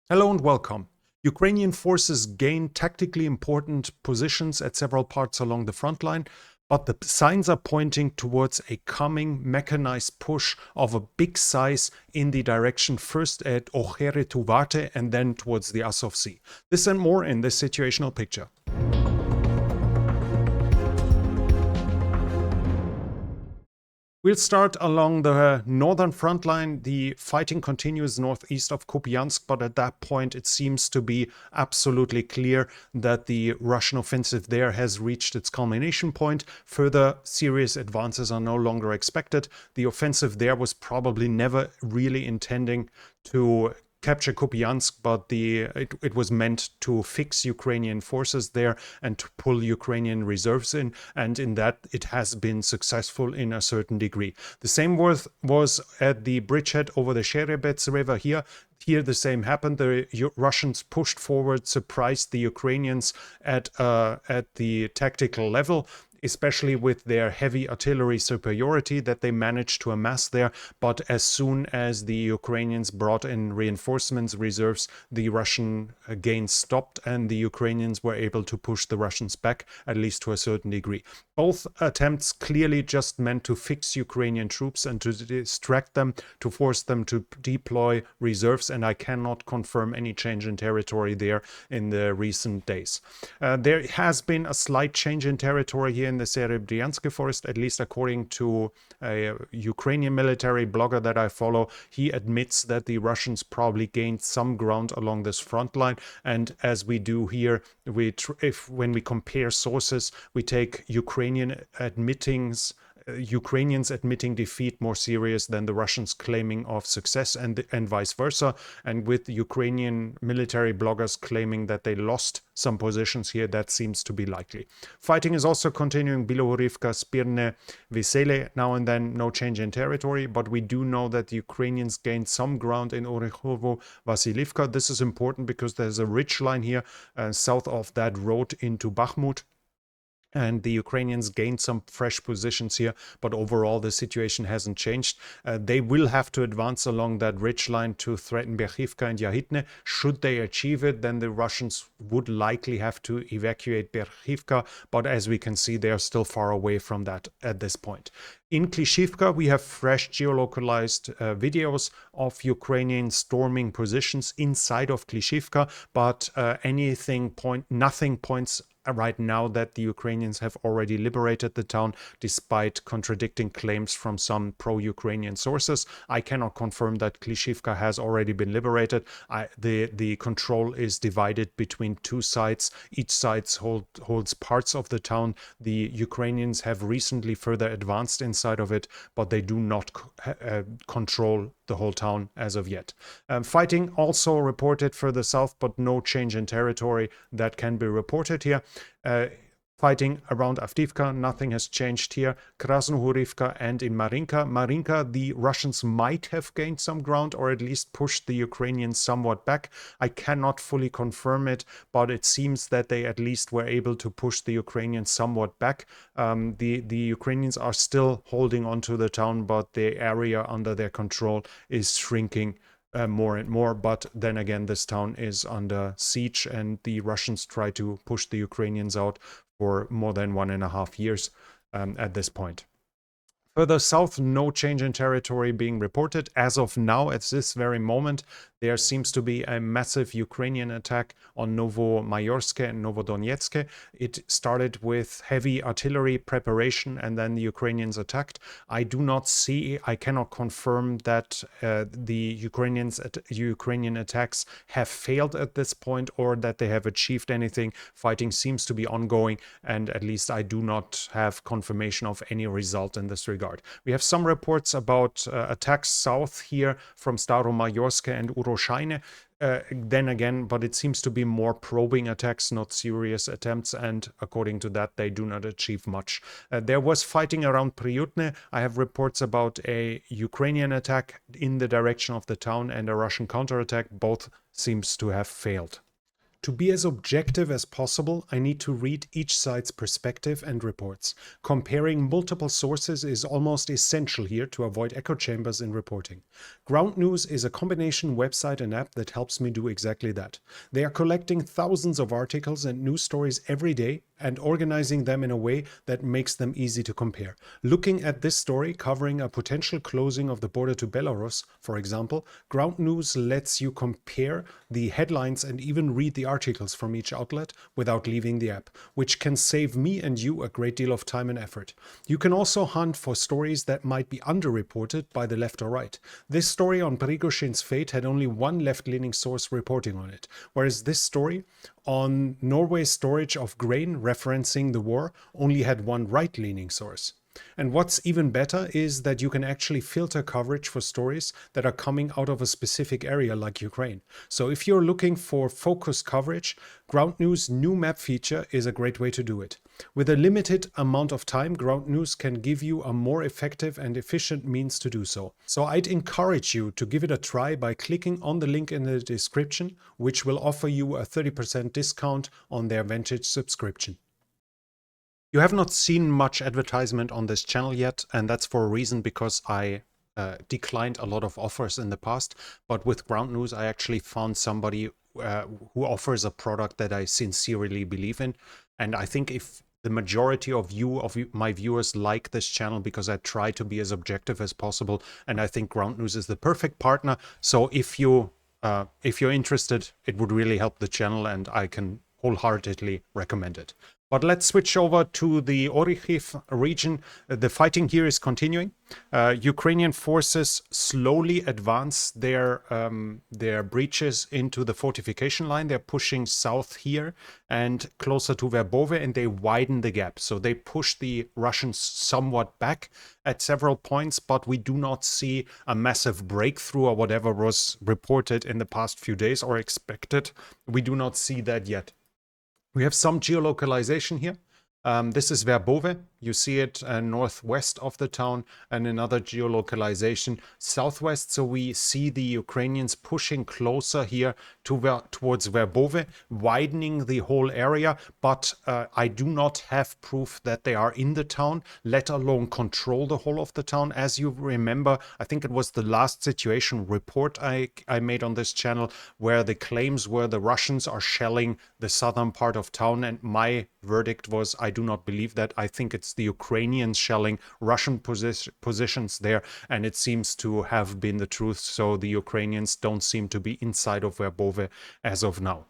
Hello and welcome. Ukrainian forces gained tactically important positions at several parts along the front line, but the signs are pointing towards a coming mechanized push of a big size in the direction first at Ocheretuvate and then towards the Azov Sea. This and more in this situational picture. We'll start along the northern front line. The fighting continues northeast of Kupiansk, but at that point it seems to be absolutely clear that the Russian offensive there has reached its culmination point. Further serious advances are no longer expected. The offensive there was probably never really intending to capture Kupiansk, but it was meant to fix Ukrainian forces there and to pull Ukrainian reserves in, and in that it has been successful in a certain degree. The same was at the bridgehead over the Sherebets River here. Here the same happened. The Russians pushed forward, surprised the Ukrainians at the tactical level, especially with their heavy artillery superiority that they managed to amass there. But as soon as the Ukrainians brought in reinforcements, reserves, the Russian gains stopped and the Ukrainians were able to push the Russians back, at least to a certain degree. Both attempts clearly just meant to fix Ukrainian troops and to distract them, to force them to deploy reserves, and I cannot confirm any change in territory there in the recent days. There has been a slight change in territory here in the Serebryantsk forest, at least according to a Ukrainian military blogger that I follow. He admits that the Russians probably gained some ground along this front line, and as we do here, when we compare sources, we take Ukrainians admitting defeat more serious than the Russians claiming of success, and vice versa. And with Ukrainian military bloggers claiming that they lost some positions here, that seems to be likely. Fighting is also continuing Bilohorivka, Spirne, Vesele. Now and then, no change in territory, but we do know that the Ukrainians gained some ground in Orekhovo, Vasilivka. This is important because there's a ridge line here south of that road into Bakhmut. And the Ukrainians gained some fresh positions here, but overall the situation hasn't changed. They will have to advance along that ridge line to threaten Berkhivka and Yahitne. Should they achieve it, then the Russians would likely have to evacuate Berkhivka, but as we can see, they are still far away from that at this point. In Klishivka, we have fresh geolocalized videos of Ukrainian storming positions inside of Klishivka, but nothing points right now that the Ukrainians have already liberated the town, despite contradicting claims from some pro-Ukrainian sources. I cannot confirm that Klishivka has already been liberated. The control is divided between two sides. Each side holds parts of the town. The Ukrainians have recently further advanced inside of it, but they do not control the whole town as of yet. Fighting also reported further south, but no change in territory that can be reported here. Fighting around Avdiivka, nothing has changed here. Krasnohorivka and in Marinka. Marinka, the Russians might have gained some ground or at least pushed the Ukrainians somewhat back. I cannot fully confirm it, but it seems that they at least were able to push the Ukrainians somewhat back. The Ukrainians are still holding onto the town, but the area under their control is shrinking more and more. But then again, this town is under siege and the Russians try to push the Ukrainians out for more than 1.5 years at this point. Further south, no change in territory being reported. As of now, at this very moment, there seems to be a massive Ukrainian attack on Novomayorsk and Novodonetsk. It started with heavy artillery preparation and then the Ukrainians attacked. I cannot confirm that the Ukrainian attacks have failed at this point or that they have achieved anything. Fighting seems to be ongoing, and at least I do not have confirmation of any result in this regard. We have some reports about attacks south here from Staromayorsk and Uroshaine. Then again, but it seems to be more probing attacks, not serious attempts, and according to that, they do not achieve much. There was fighting around Priyutne. I have reports about a Ukrainian attack in the direction of the town and a Russian counterattack. Both seems to have failed. To be as objective as possible, I need to read each side's perspective and reports. Comparing multiple sources is almost essential here to avoid echo chambers in reporting. Ground News is a combination website and app that helps me do exactly that. They are collecting thousands of articles and news stories every day and organizing them in a way that makes them easy to compare. Looking at this story covering a potential closing of the border to Belarus, for example, Ground News lets you compare the headlines and even read the articles from each outlet without leaving the app, which can save me and you a great deal of time and effort. You can also hunt for stories that might be underreported by the left or right. This story on Prigozhin's fate had only one left-leaning source reporting on it, whereas this story on Norway's storage of grain referencing the war only had one right-leaning source. And what's even better is that you can actually filter coverage for stories that are coming out of a specific area like Ukraine. So if you're looking for focused coverage, Ground News' new map feature is a great way to do it. With a limited amount of time, Ground News can give you a more effective and efficient means to do so. So I'd encourage you to give it a try by clicking on the link in the description, which will offer you a 30% discount on their Vantage subscription. You have not seen much advertisement on this channel yet, and that's for a reason, because I declined a lot of offers in the past. But with Ground News, I actually found somebody who offers a product that I sincerely believe in. And I think if the majority of my viewers like this channel, because I try to be as objective as possible, and I think Ground News is the perfect partner. So if you're interested, it would really help the channel, and I can wholeheartedly recommend it. But let's switch over to the Orikhiv region. The fighting here is continuing. Ukrainian forces slowly advance their breaches into the fortification line. They're pushing south here and closer to Verbove, and they widen the gap. So they push the Russians somewhat back at several points, but we do not see a massive breakthrough or whatever was reported in the past few days or expected. We do not see that yet. We have some geolocalization here. This is Verbove. You see it northwest of the town, and another geolocalization southwest. So we see the Ukrainians pushing closer here towards Verbove, widening the whole area. But I do not have proof that they are in the town, let alone control the whole of the town. As you remember, I think it was the last situation report I made on this channel, where the claims were the Russians are shelling the southern part of town, and my verdict was I do not believe that. I think it's the Ukrainians shelling Russian positions there, and it seems to have been the truth. So the Ukrainians don't seem to be inside of Verbove as of now.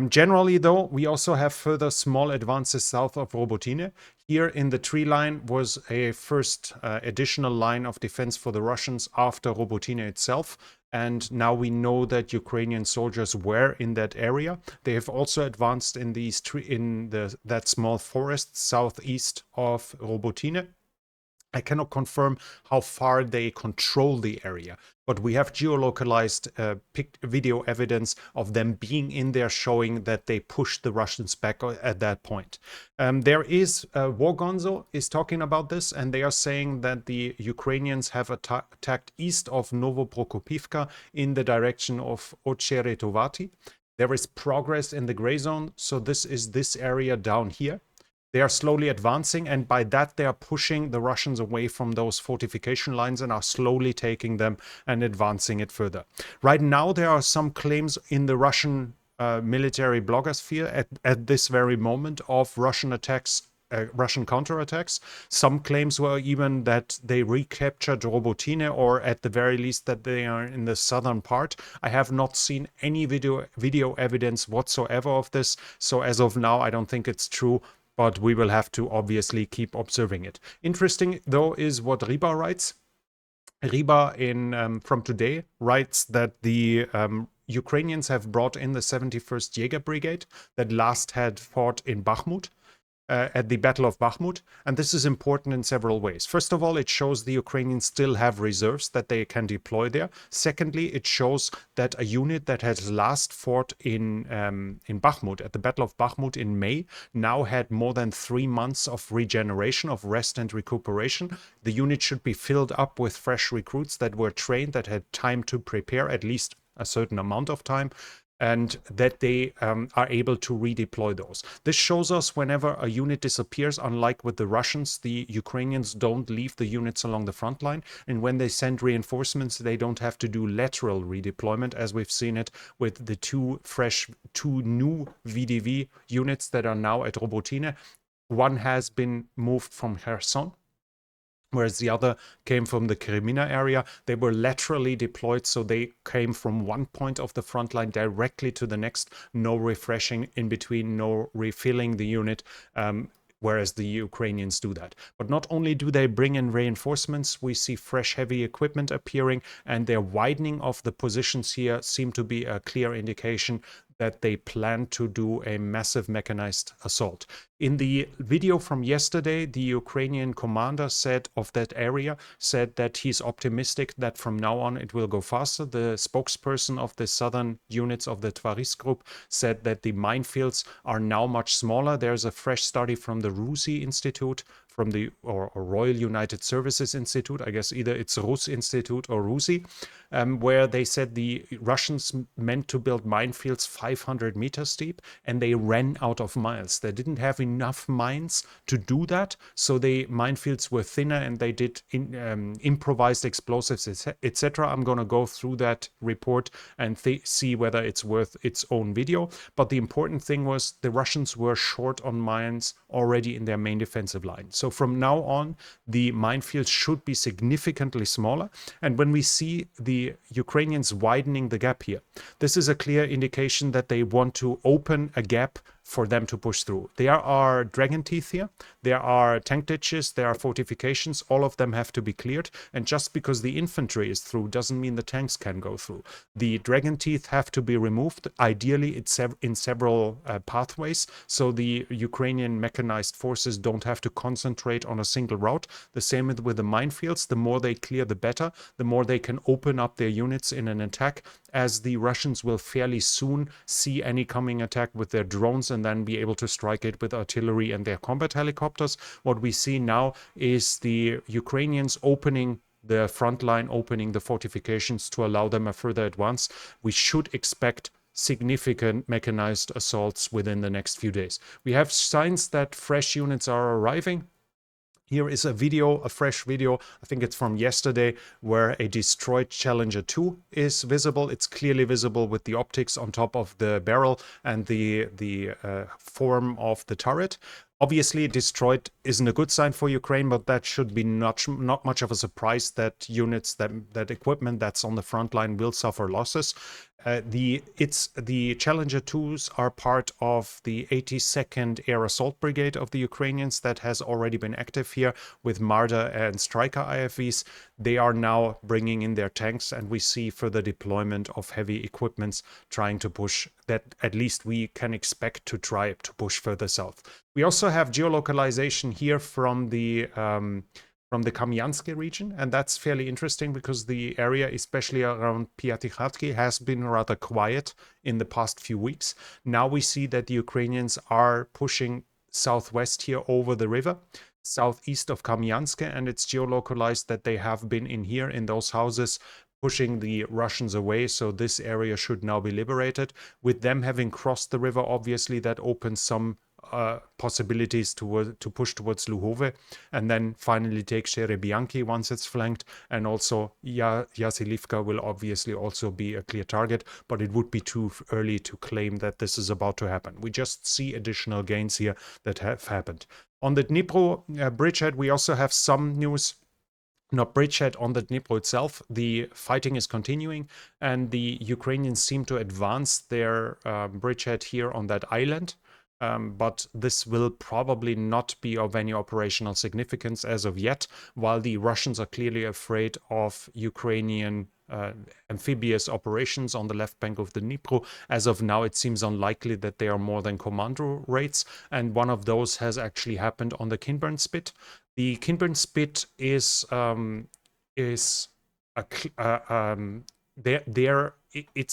Generally, though, we also have further small advances south of Robotine. Here in the tree line was a first additional line of defense for the Russians after Robotine itself. And now we know that Ukrainian soldiers were in that area. They have also advanced in that small forest southeast of Robotine. I cannot confirm how far they control the area, but we have geolocalized video evidence of them being in there, showing that they pushed the Russians back at that point. There is Wargonzo is talking about this, and they are saying that the Ukrainians have attacked east of Novoprokopivka in the direction of Ocheretovati. There is progress in the gray zone, so this is this area down here. They are slowly advancing, and by that they are pushing the Russians away from those fortification lines and are slowly taking them and advancing it further. Right now there are some claims in the Russian military blogosphere at this very moment of Russian attacks, Russian counterattacks. Some claims were even that they recaptured Robotine, or at the very least that they are in the southern part. I have not seen any video evidence whatsoever of this, so as of now I don't think it's true. But we will have to obviously keep observing it. Interesting, though, is what Riba writes. Riba from today writes that the Ukrainians have brought in the 71st Jaeger Brigade that last had fought in Bakhmut. At the Battle of Bakhmut, and this is important in several ways. First of all, it shows the Ukrainians still have reserves that they can deploy there. Secondly, it shows that a unit that has last fought in Bakhmut, at the Battle of Bakhmut in May, now had more than 3 months of regeneration, of rest and recuperation. The unit should be filled up with fresh recruits that were trained, that had time to prepare, at least a certain amount of time. and that they are able to redeploy those. This shows us whenever a unit disappears, unlike with the Russians, the Ukrainians don't leave the units along the front line. And when they send reinforcements, they don't have to do lateral redeployment, as we've seen it with the two new VDV units that are now at Robotine. One has been moved from Kherson, whereas the other came from the Kremina area. They were laterally deployed, so they came from one point of the front line directly to the next. No refreshing in between, no refilling the unit, whereas the Ukrainians do that. But not only do they bring in reinforcements, we see fresh heavy equipment appearing, and their widening of the positions here seem to be a clear indication that they plan to do a massive mechanized assault. In the video from yesterday, the Ukrainian commander said of that area, said that he's optimistic that from now on it will go faster. The spokesperson of the southern units of the Tvaris group said that the minefields are now much smaller. There's a fresh study from the RUSI Institute, from the or Royal United Services Institute, I guess either it's Rus Institute or RUSI, where they said the Russians meant to build minefields 500 meters deep, and they ran out of mines. They didn't have enough mines to do that, so the minefields were thinner, and they did improvised explosives, etc. I'm going to go through that report and see whether it's worth its own video. But the important thing was the Russians were short on mines already in their main defensive line. So from now on, the minefields should be significantly smaller. And when we see the Ukrainians widening the gap here, this is a clear indication that they want to open a gap for them to push through. There are dragon teeth here, there are tank ditches, there are fortifications, all of them have to be cleared. And just because the infantry is through doesn't mean the tanks can go through. The dragon teeth have to be removed. Ideally, it's in several pathways, so the Ukrainian mechanized forces don't have to concentrate on a single route. The same with the minefields. The more they clear, the better. The more they can open up their units in an attack, as the Russians will fairly soon see any coming attack with their drones and then be able to strike it with artillery and their combat helicopters. What we see now is the Ukrainians opening the front line, opening the fortifications to allow them a further advance. We should expect significant mechanized assaults within the next few days. We have signs that fresh units are arriving. Here is a video, a fresh video, I think it's from yesterday, where a destroyed Challenger 2 is visible. It's clearly visible with the optics on top of the barrel and the form of the turret. Obviously, destroyed isn't a good sign for Ukraine, but that should be not much of a surprise that units, that equipment that's on the front line will suffer losses. The Challenger 2s are part of the 82nd Air Assault Brigade of the Ukrainians that has already been active here with Marder and Striker IFVs. They are now bringing in their tanks, and we see further deployment of heavy equipments trying to push that. At least we can expect to try to push further south. We also have geolocalization here from the Kamyansk region, and that's fairly interesting because the area, especially around Piatikhatki, has been rather quiet in the past few weeks. Now we see that the Ukrainians are pushing southwest here over the river, southeast of Kamyansk, and it's geolocalized that they have been in here in those houses pushing the Russians away, so this area should now be liberated. With them having crossed the river, obviously that opens some possibilities to push towards Luhove and then finally take Sherebianki once it's flanked, and also Yasilivka will obviously also be a clear target, but it would be too early to claim that this is about to happen. We just see additional gains here that have happened. On the Dnipro bridgehead, we also have some news. Not bridgehead, on the Dnipro itself, the fighting is continuing, and the Ukrainians seem to advance their bridgehead here on that island. But this will probably not be of any operational significance as of yet, while the Russians are clearly afraid of Ukrainian amphibious operations on the left bank of the Dnipro. As of now, it seems unlikely that they are more than commando raids, and one of those has actually happened on the Kinburn Spit. The Kinburn Spit is it's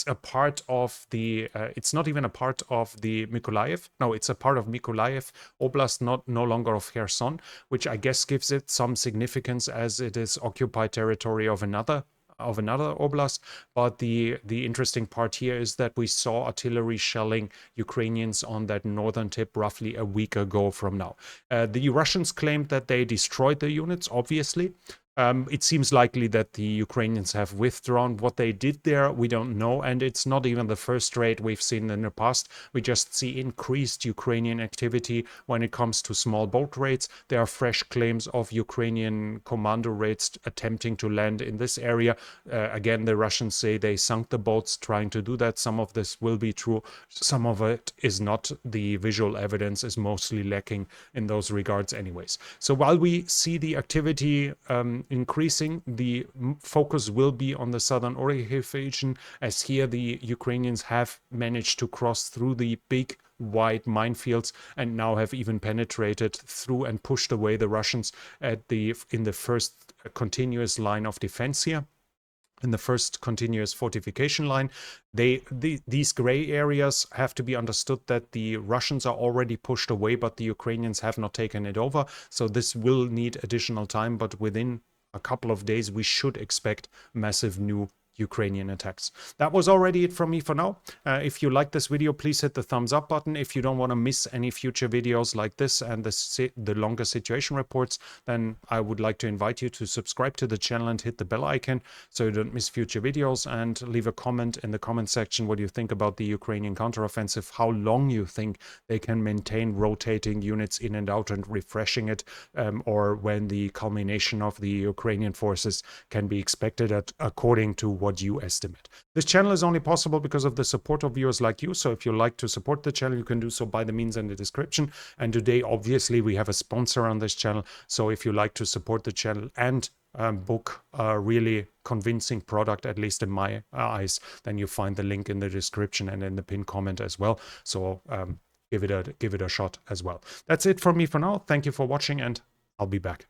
a part of the it's not even a part of the Mykolaiv. No, it's a part of Mykolaiv Oblast, no longer of Kherson, which I guess gives it some significance as it is occupied territory of another another oblast. But the interesting part here is that we saw artillery shelling Ukrainians on that northern tip roughly a week ago from now. The Russians claimed that they destroyed the units, obviously. It seems likely that the Ukrainians have withdrawn. What they did there, we don't know, and it's not even the first raid we've seen in the past. We just see increased Ukrainian activity when it comes to small boat raids. There are fresh claims of Ukrainian commando raids attempting to land in this area. Again, the Russians say they sunk the boats trying to do that. Some of this will be true, some of it is not. The visual evidence is mostly lacking in those regards anyways. So while we see the activity increasing, the focus will be on the southern Orikhiv region, as here the Ukrainians have managed to cross through the big wide minefields and now have even penetrated through and pushed away the Russians in the first continuous line of defense here. In the first continuous fortification line. These gray areas have to be understood that the Russians are already pushed away, but the Ukrainians have not taken it over. So this will need additional time, but within a couple of days, we should expect massive new Ukrainian attacks. That was already it from me for now. If you like this video, please hit the thumbs up button. If you don't want to miss any future videos like this and the longer situation reports, then I would like to invite you to subscribe to the channel and hit the bell icon so you don't miss future videos, and leave a comment in the comment section what you think about the Ukrainian counteroffensive, how long you think they can maintain rotating units in and out and refreshing it, or when the culmination of the Ukrainian forces can be expected according to what you estimate. This channel is only possible because of the support of viewers like you. So if you like to support the channel, you can do so by the means in the description. And today, obviously, we have a sponsor on this channel. So if you like to support the channel and book a really convincing product, at least in my eyes, then you find the link in the description and in the pinned comment as well. So give it a shot as well. That's it from me for now. Thank you for watching, and I'll be back.